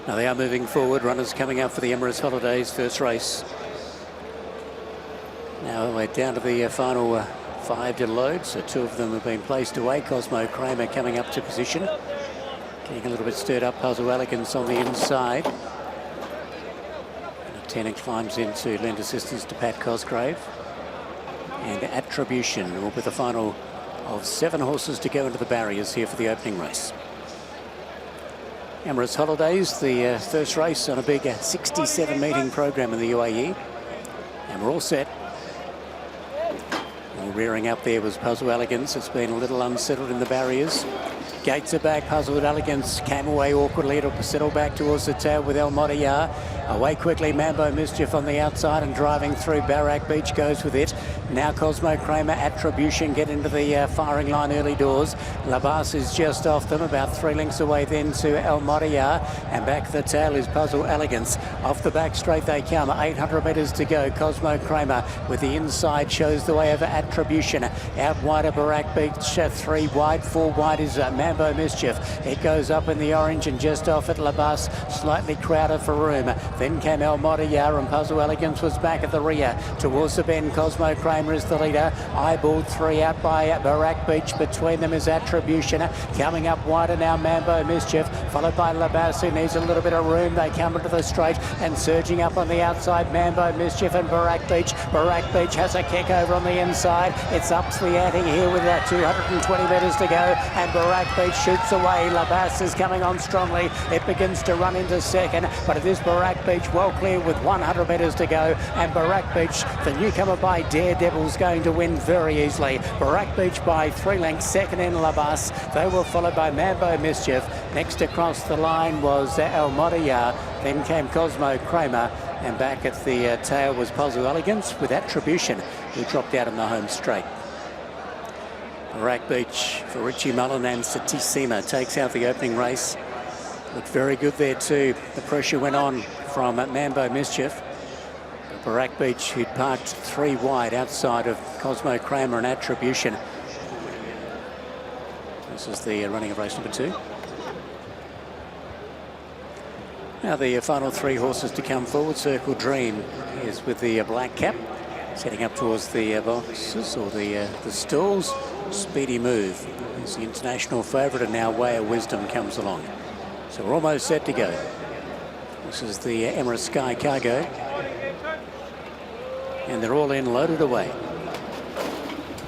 Now they are moving forward. Runners coming up for the Emirates Holidays first race. Now we're down to the final 5 to load, so 2 of them have been placed away. Cosmo Kramer coming up to position. Getting a little bit stirred up, Puzzle Elegance on the inside. And Lieutenant climbs in to lend assistance to Pat Cosgrave. And Attribution will be the final of 7 horses to go into the barriers here for the opening race. Emirates Holidays, the first race on a big 67 meeting program in the UAE. And we're all set. All rearing up there was Puzzle Elegance. It's been a little unsettled in the barriers. Gates are back. Puzzle Elegance came away awkwardly. It'll settle back towards the tail with El Modiyar. Away quickly, Mambo Mischief on the outside and driving through. Barak Beach goes with it. Now Cosmo Kramer, Attribution get into the firing line early doors. Labas is just off them, about 3 lengths away then to El Modiyar. And back the tail is Puzzle Elegance. Off the back straight they come. 800 metres to go. Cosmo Kramer with the inside shows the way over Attribution. Out wider Barak Beach, 3 wide. 4 wide is Mambo Mischief. It goes up in the orange and just off at Labas, slightly crowded for room. Then came El Modiyar and Puzzle Elegance was back at the rear. Towards the bend, Cosmo Kramer is the leader. Eyeballed 3 out by Barak Beach. Between them is Attribution. Coming up wider now, Mambo Mischief, followed by Labas, who needs a little bit of room. They come into the straight and surging up on the outside, Mambo Mischief and Barak Beach. Barak Beach has a kick over on the inside. It's up the ante here with 220 metres to go, and Barak Beach shoots away. Labas is coming on strongly. It begins to run into second, but it is Barak Beach well clear with 100 metres to go, and Barak Beach, the newcomer by Daredevil's, going to win very easily. Barak Beach by 3 lengths, second in Labas. They were followed by Mambo Mischief. Next across the line was El Modiyar. Then came Cosmo Kramer, and back at the tail was Puzzle Elegance with Attribution, who dropped out in the home straight. Barak Beach for Richie Mullen and Satish Seema takes out the opening race. Looked very good there too. The pressure went on from Mambo Mischief. Barak Beach, who'd parked 3 wide outside of Cosmo Kramer and Attribution. This is the running of race number 2. Now the final 3 horses to come forward. Circle Dream is with the black cap, setting up towards the boxes or the stalls. Speedy Move is the international favourite, and now Way of Wisdom comes along. So we're almost set to go. This is the Emirates Sky Cargo, and they're all in, loaded away.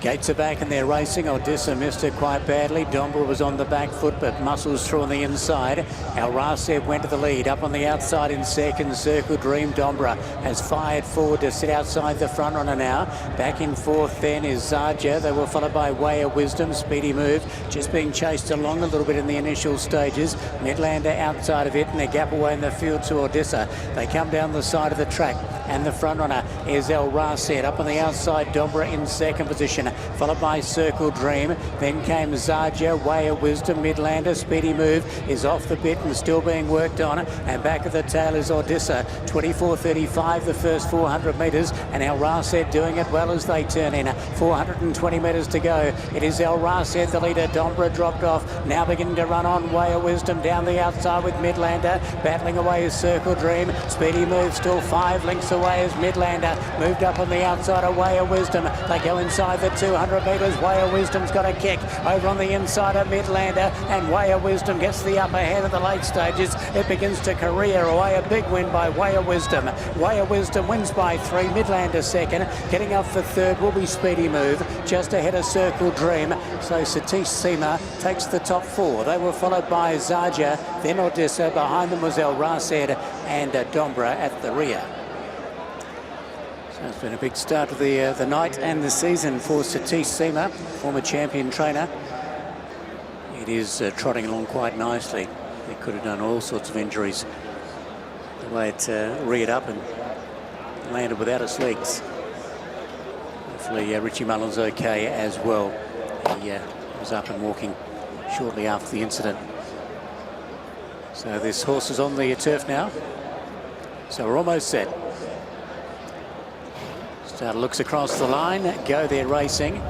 Gates are back and they're racing. Odessa missed it quite badly. Dombra was on the back foot, but muscles through on the inside. Al Raseb went to the lead. Up on the outside in second, Circle Dream. Dombra has fired forward to sit outside the front runner now. Back in fourth then is Zarja. They were followed by Way of Wisdom. Speedy Move just being chased along a little bit in the initial stages. Midlander outside of it, and a gap away in the field to Odessa. They come down the side of the track, and the front runner is El Rased. Up on the outside, Dombra in second position, followed by Circle Dream. Then came Zarja, Way of Wisdom, Midlander. Speedy Move is off the bit and still being worked on. And back at the tail is Odessa. 24.35 the first 400 metres, and El Rased doing it well as they turn in. 420 metres to go. It is El Rased, the leader. Dombra dropped off. Now beginning to run on. Way of Wisdom down the outside with Midlander. Battling away is Circle Dream. Speedy Move still 5 lengths away as Midlander. Moved up on the outside of Way of Wisdom. They go inside the 200 metres. Way of Wisdom's got a kick over on the inside of Midlander, and Way of Wisdom gets the upper hand at the late stages. It begins to career away. A big win by Way of Wisdom. Way of Wisdom wins by 3. Midlander second. Getting up for third will be Speedy Move, just ahead of Circle Dream. So Satish Seema takes the top 4. They were followed by Zarja, then Odessa. Behind them was El Rased and Dombra at the rear. So it's been a big start to the night and the season for Satish Seema, former champion trainer. It is trotting along quite nicely. He could have done all sorts of injuries. The way it reared up and landed without its legs. Hopefully Richie Mullen's okay as well. He was up and walking shortly after the incident. So this horse is on the turf now. So we're almost set. Starter looks across the line. Go there racing.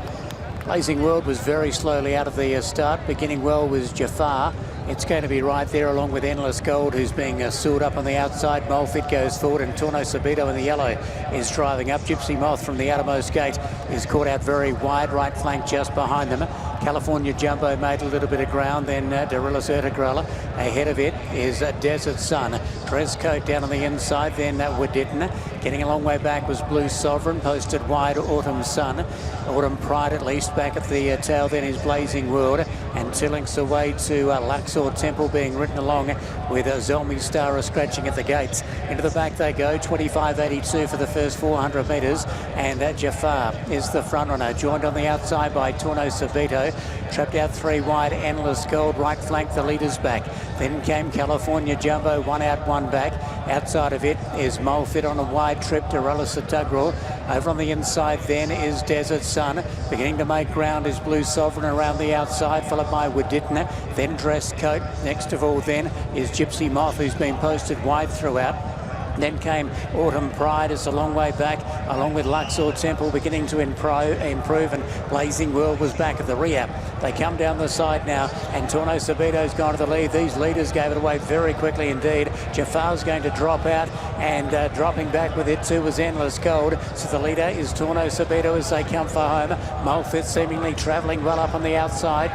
Blazing World was very slowly out of the start. Beginning well was Jafar. It's going to be right there along with Endless Gold, who's being soared up on the outside. Molfit goes forward, and Torno Sabito in the yellow is driving up. Gypsy Moth from the outermost gate is caught out very wide, right flank just behind them. California Jumbo made a little bit of ground, then Darillis Ertigrella. Ahead of it is Desert Sun. Dress Coat down on the inside, then Waditten. Getting a long way back was Blue Sovereign, posted wide Autumn Sun. Autumn Pride at least back at the tail, then is Blazing World. And Tillinks away to Luxor Temple being ridden along with Zelmi Star scratching at the gates. Into the back they go, 25.82 for the first 400 metres. And Jafar is the front runner, joined on the outside by Torno Sabito. Trapped out 3 wide, Endless Gold, right flank, the leaders back. Then came California Jumbo, 1 out, 1 back. Outside of it is Molfit on a wide trip to Tuggerall. Over on the inside then is Desert Sun. Beginning to make ground is Blue Sovereign around the outside, followed by Waditna, then Dress Coat. Next of all then is Gypsy Moth, who's been posted wide throughout. Then came Autumn Pride, it's a long way back, along with Luxor Temple beginning to improve, and Blazing World was back at the rear. They come down the side now, and Torno Sabito's gone to the lead. These leaders gave it away very quickly indeed. Jafar's going to drop out, and dropping back with it too was Endless Gold. So the leader is Torno Sabito as they come for home. Molfit seemingly travelling well up on the outside.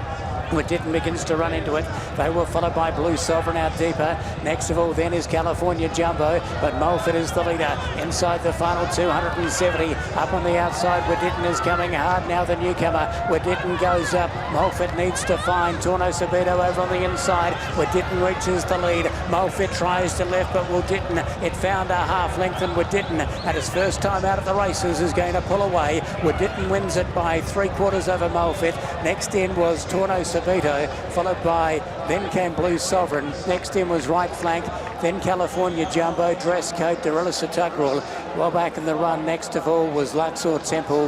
Waditten begins to run into it. They were followed by Blue Sovereign out deeper. Next of all then is California Jumbo, but Molfit is the leader inside the final 270. Up on the outside, Waditten is coming hard now, the newcomer. Waditten goes up. Molfit needs to find Torno Sabito over on the inside. Waditten reaches the lead. Molfit tries to left, but Waditten, it found a half length, and Waditten at his first time out of the races is going to pull away. Waditten wins it by 3/4 over Molfit. Next in was Torno Sabito, followed by, then came Blue Sovereign. Next in was right flank, then California Jumbo, Dress Coat, Darillis Tuggerall. Well back in the run, next of all was Luxor Temple,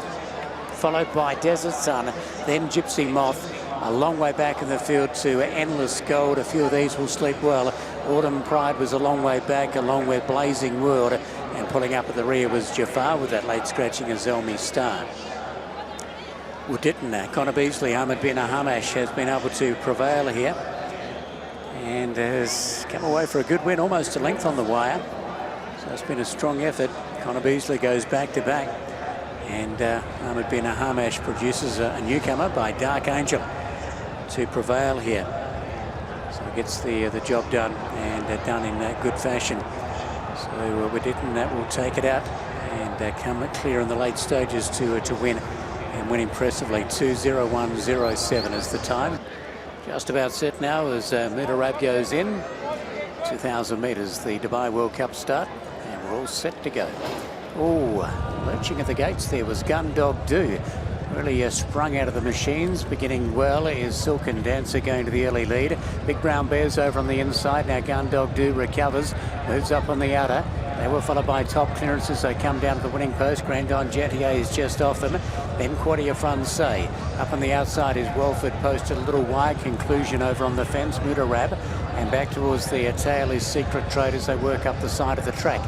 followed by Desert Sun, then Gypsy Moth. A long way back in the field to Endless Gold. A few of these will sleep well. Autumn Pride was a long way back, along with Blazing World, and pulling up at the rear was Jafar with that late scratching of Zelmi Star. Waditten, Connor Beasley, Ahmed bin Hamash has been able to prevail here and has come away for a good win, almost a length on the wire. So it's been a strong effort. Connor Beasley goes back to back, and Ahmed bin Hamash produces a newcomer by Dark Angel to prevail here. So gets the job done, and done in good fashion. So Waditten will take it out and come clear in the late stages to win. And win impressively. 2:01.07 is the time. Just about set now as Mudarab goes in. 2,000 metres, the Dubai World Cup start, and we're all set to go. Oh, lurching at the gates there was Gun Dog Do. Really sprung out of the machines. Beginning well is Silken Dancer going to the early lead. Big Brown Bears over on the inside. Now Gun Dog Do recovers, moves up on the outer. They were followed by Top Clearance as they come down to the winning post. Grandon Jetier is just off them. Then Quartier Francais. Up on the outside is Welford, posted a little wide. Conclusion over on the fence, Mudarab. And back towards the tail is Secret Trade as they work up the side of the track.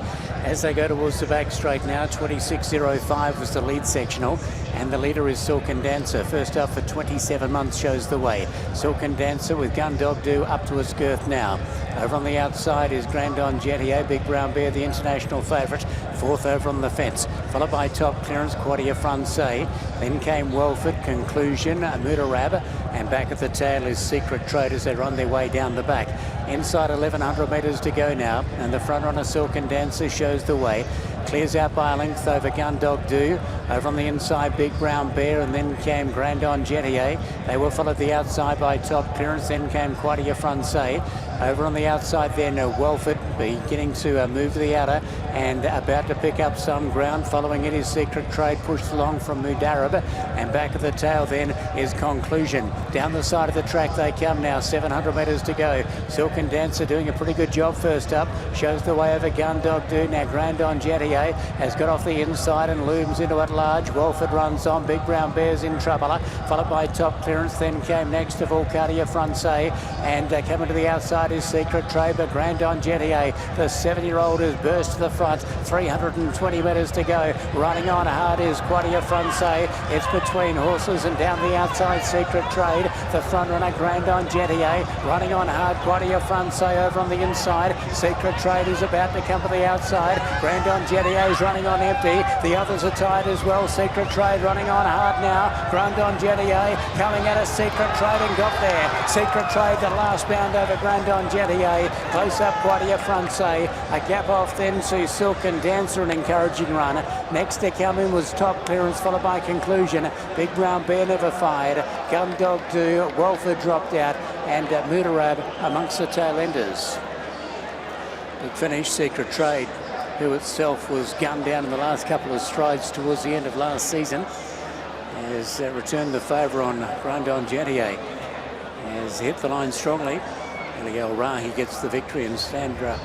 As they go towards the back straight now, 26.05 was the lead sectional, and the leader is Silken Dancer. First up for 27 months shows the way. Silken Dancer with Gun Dog Do up to its girth now. Over on the outside is Grandon Jetier, Big Brown Bear, the international favourite. Fourth over on the fence, followed by Top Clearance, Quartier Francais. Then came Welford, Conclusion, Mudarab, and back at the tail is Secret Trade as they're on their way down the back. Inside 1,100 metres to go now, and the front runner Silken Dancer shows the way. Clears out by a length over Gun Dog Do. Over on the inside, Big Brown Bear, and then came Grandon Jetier. They were followed the outside by Top Clearance, then came Quartier Francais. Over on the outside then, Welford beginning to move to the outer and about to pick up some ground. Following it is Secret Trade, pushed along from Mudarab, and back at the tail then is Conclusion. Down the side of the track they come now, 700 metres to go. Silken Dancer doing a pretty good job first up, shows the way over Gun Dog Do. Now Grandon Jetier has got off the inside and looms into it large. Welford runs on, Big Brown Bear's in trouble, followed by Top Clearance. Then came next of all Quartier Francais, and coming to the outside inside is Secret Trade, but Grandon Jettier, the 7-year-old, has burst to the front. 320 metres to go. Running on hard is Quadia Francais. It's between horses and down the outside Secret Trade. The front runner Grandon Jettier. Running on hard, Quadia Francais over on the inside. Secret Trade is about to come to the outside. Grandon Jettier is running on empty. The others are tied as well. Secret Trade running on hard now. Grandon Jettier coming at a Secret Trade and got there. Secret Trade, the last bound over Grandon Jettier. Close up Quadia Francais. A gap off then to Silk and Dancer, an encouraging run. Next to come in was Top Clearance, followed by Conclusion. Big Brown Bear never fired. Gun Dog 2, Walford dropped out, and Mudarab amongst the tail enders. Big finish, Secret Trade, who itself was gunned down in the last couple of strides towards the end of last season, has returned the favour on Grandon Jettier. Has hit the line strongly. Eliel Rahi gets the victory, and Sandra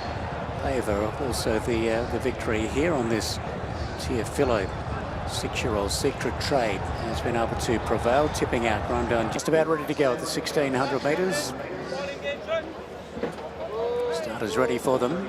Paver also the victory here on this Tiafilo. 6-year-old Secret Trade has been able to prevail, tipping out Grandon. Just about ready to go at the 1600 metres. Starters ready for them.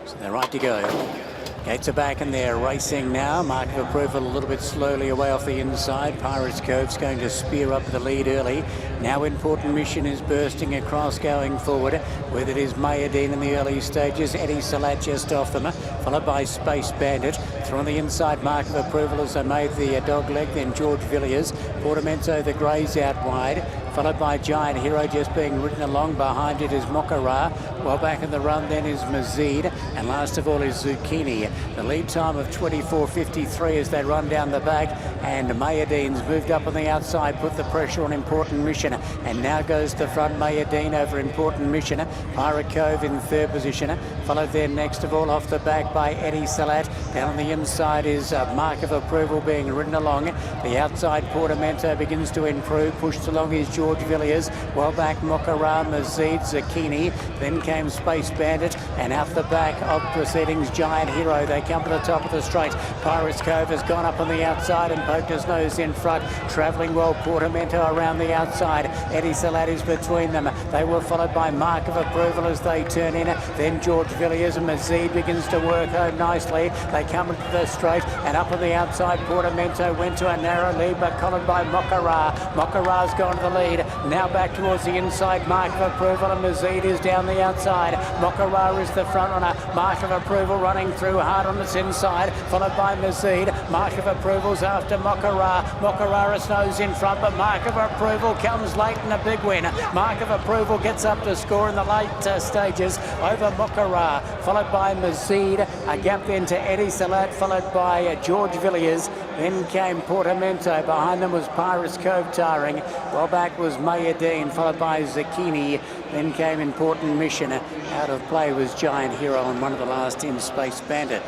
So they're right to go. Gates are back and they're racing now. Mark of approval a little bit slowly away off the inside. Pirates Cove's going to spear up the lead early. Now Important Mission is bursting across going forward. Whether it is Meydan in the early stages, Eddie Salat just off them, followed by Space Bandit. Through on the inside, Mark of approval as they made the dog leg, then George Villiers. Portamento, the greys out wide, followed by Giant Hero just being ridden along. Behind it is Mokara. Well back in the run then is Mazid, and last of all is Zucchini. The lead time of 24.53 as they run down the back, and Meydan's moved up on the outside, put the pressure on Important Mission, and now goes to front Meydan over Important Mission. Pirate Cove in third position, followed then next of all off the back by Eddie Salat. Down on the inside is Mark of Approval being ridden along. The outside Portamento begins to improve, pushed along is George Villiers. Well back Mokara, Mazid, Zucchini, then came Space Bandit, and out the back of proceedings Giant Hero. They come to the top of the straight. Pirates Cove has gone up on the outside and poked his nose in front. Travelling well, Portamento around the outside. Eddie Salat is between them. They were followed by Mark of Approval as they turn in. Then George Villiers, and Mazid begins to work home nicely. They come into the straight, and up on the outside Portamento went to a narrow lead, but collared by Mokara. Mokara's gone to the lead. Now back towards the inside, Mark of Approval, and Mazid is down the outside. Mokara is the front runner. Mark of Approval running through hard on its inside, followed by Mazid. Mark of Approval's after Mokara. Mokara snows in front, but Mark of Approval comes late in a big win. Mark of Approval gets up to score in the late stages over Mokara, followed by Mazid. A gap then to Eddie Salat, followed by George Villiers. Then came Portamento. Behind them was Pirates Cove tiring. Well back was Meydan, followed by Zucchini. Then came Important Mission. Out of play was Giant Hero, and one of the last in Space Bandit.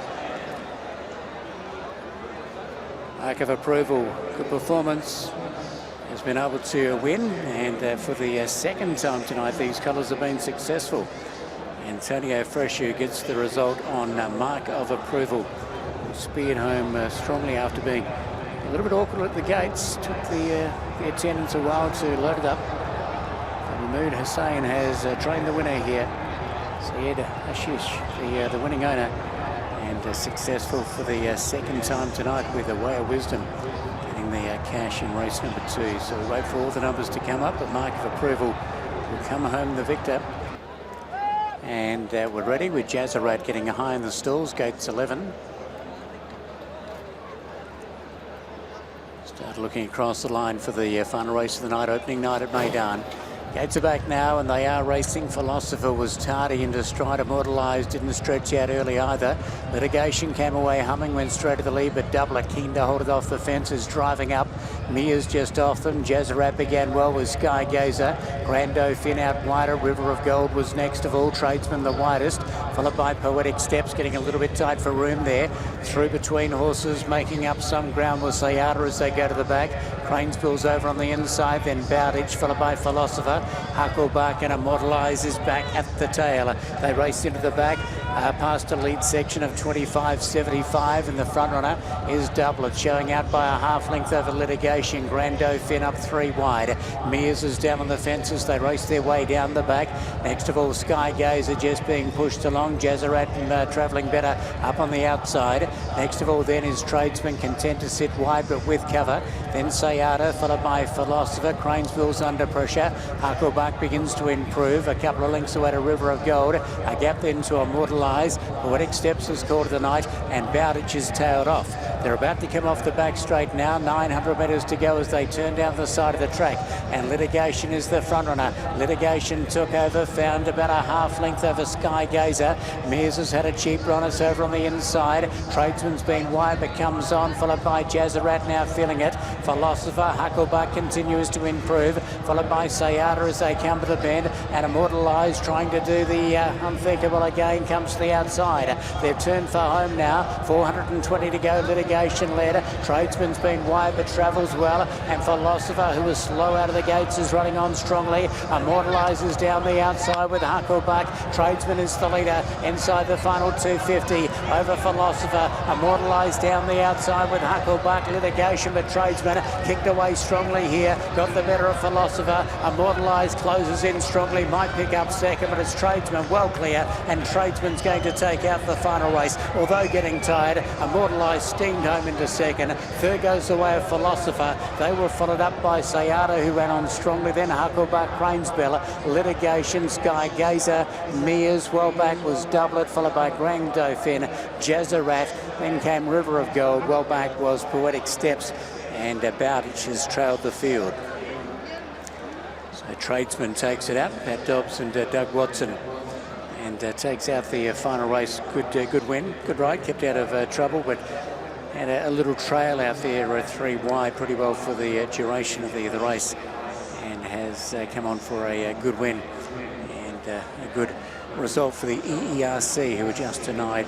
Mark of Approval, good performance. Has been able to win, and for the second time tonight these colours have been successful. Antonio Freshu gets the result on Mark of Approval. Speared home strongly after being a little bit awkward at the gates. Took the attendants a while to load it up. Mahmood Hussain has trained the winner here. Syed Hashish, the winning owner, and successful for the second time tonight with a Way of Wisdom, getting the cash in race number 2. So we wait for all the numbers to come up, but Mark of Approval will come home the victor. And we're ready with Jazzarat getting high in the stalls, gates 11. Start looking across the line for the final race of the night, opening night at Meydan. Gates are back now, and they are racing. Philosopher was tardy into stride. Immortalised didn't stretch out early either. Litigation came away humming, went straight to the lead, but Doubler keen to hold it off the fences, driving up. Mia's just off them. Jazzarat began well with Sky Gazer. Grando Finn out wider. River of Gold was next of all. Tradesman the widest, followed by Poetic Steps, getting a little bit tight for room there. Through between horses, making up some ground was Sayada as they go to the back. Cranesville's over on the inside, then Bowditch, followed by Philosopher. Hucklebuck and Immortalise is back at the tail. They race into the back. past a lead section of 25.75, and the front runner is Doublet, showing out by a half length over Litigation. Grand Dauphin up 3 wide. Mears is down on the fences. They race their way down the back. Next of all, Sky Gazer just being pushed along. Jazzarat travelling better up on the outside. Next of all then is Tradesman, content to sit wide but with cover. Then Sayada, followed by Philosopher. Cranesville's under pressure. Hucklebuck begins to improve. A couple of lengths away to River of Gold. A gap then to Immortalise. Poetic Steps is called tonight, and Bowditch is tailed off. They're about to come off the back straight now. 900 metres to go as they turn down the side of the track, and Litigation is the front runner. Litigation took over, found about a half length over Sky Gazer. Mears has had a cheap run, it's over on the inside. Tradesman's been wide but comes on, followed by Jazzarat now feeling it. Philosopher, Hucklebuck continues to improve, followed by Sayada as they come to the bend, and Immortalise trying to do the unthinkable again, comes to the outside. They've turned for home now. 420 to go. Litigation led. Tradesman's been wide but travels well, and Philosopher, who was slow out of the gates, is running on strongly. Immortalise is down the outside with Hucklebuck. Tradesman is the leader inside the final 250 over Philosopher. Immortalise down the outside with Hucklebuck. Litigation, but Tradesman kicked away strongly here, got the better of Philosopher. Immortalise closes in strongly, might pick up second, but it's Tradesman well clear, and Tradesman's going to take out the final race. Although getting tired, Immortalise steamed home into second. Third goes the way of Philosopher. They were followed up by Sayada, who ran on strongly, then Hucklebuck, Cranesville, Litigation, Sky Gazer, Mears. Well back was Doublet, followed by Grand Dauphin, Jazzarat. Then came River of Gold. Well back was Poetic Steps, and Bowditch has trailed the field. So Tradesman takes it out. Pat Dobbs and Doug Watson, and takes out the final race. Good win, good ride, kept out of trouble, but had a little trail out there, 3 wide, pretty well for the duration of the race, and has come on for a good win, and a good result for the EERC, who were just denied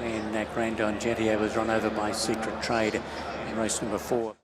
when Grandon Gentier was run over by Secret Trade in race number 4.